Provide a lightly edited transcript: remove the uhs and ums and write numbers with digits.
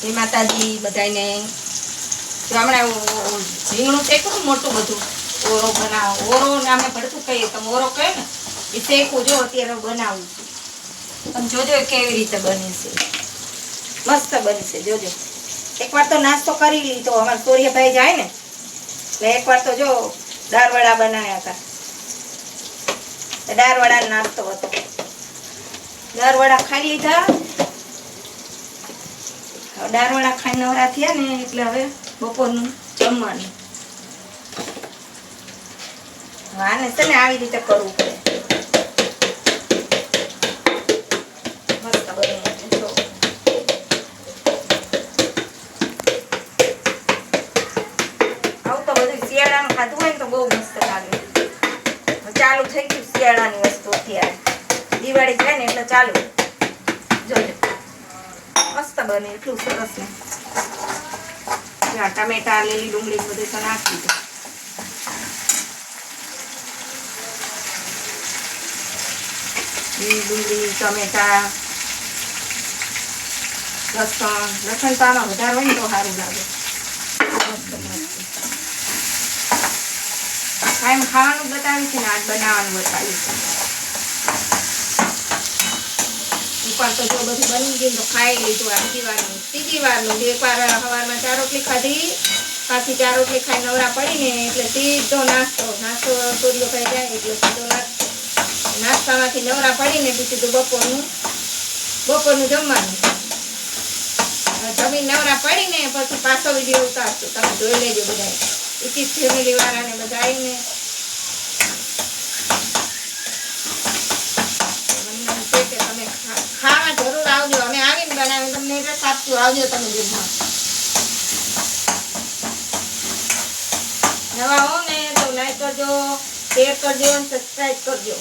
એ માતાજી બધાને જો હમણાં રીંગણું શેકું મોટું બધું ઓરો બનાવો ઓરો ને અમે ભડકું કહીએ તમે ઓરો કહે ને એ શેકું જો અત્યારે બનાવું છું તમે જોજો કેવી રીતે બને છે મસ્ત બનશે જોજો એકવાર તો નાસ્તો કરી લીધો અમારા સૂર્યભાઈ જાય ને એટલે એકવાર તો જો દાળવડા બનાવ્યા હતા દાળવડા નાસ્તો હતો દાળવડા ખાઈ લીધા દાળવડા ખાઈ નવરા થયા ને એટલે હવે બપોરનું જમવાનું આને છે ને આવી રીતે કરવું પડે મસ્ત બને જો આવું તો બધું શિયાળાનું ખાધું હોય ને તો બહુ મસ્ત લાગે ચાલુ થઈ ગયું શિયાળાની વસ્તુ અત્યારે દિવાળી થાય ને એટલે ચાલુ જોજો મસ્ત બને એટલું સરસ ને ટમેટા લીલી ડુંગળી બધું તો નાખી દો લીલી ડુંગળી ટમેટા લસણ તો આમાં વધારે હોય ને તો સારું લાગે કાયમ ખાવાનું બતાવ્યું છે ને આજ બનાવવાનું બતાવ્યું છે ઉપર તો જો બધું બની ગયું તો ખાઈ લીધું આ ત્રીજી વારનું એકવાર સવારમાં 4 રોટલી ખાધી પાછી 4 રોટલી ખાઈ નવરા પડીને એટલે સીધો નાસ્તો સૂર્યભાઈ જાય એટલે સીધો નાસ્તામાંથી નવરા પડીને સીધું બપોરનું જમવાનું જમીન નવરા પડીને પછી પાછો વિડીયો ઉતારશું તમે જોઈ લેજો બધા ઇચી ફેમિલી વાળાને બધા આવીને તમે ખાવા જરૂર આવજો અમે આવીને બનાવી તમને એડ્રેસ આપશું આવજો તમે જમવા નવા હો ને તો લાઈક કરજો શેર કરજો અને સબસ્ક્રાઈબ કરજો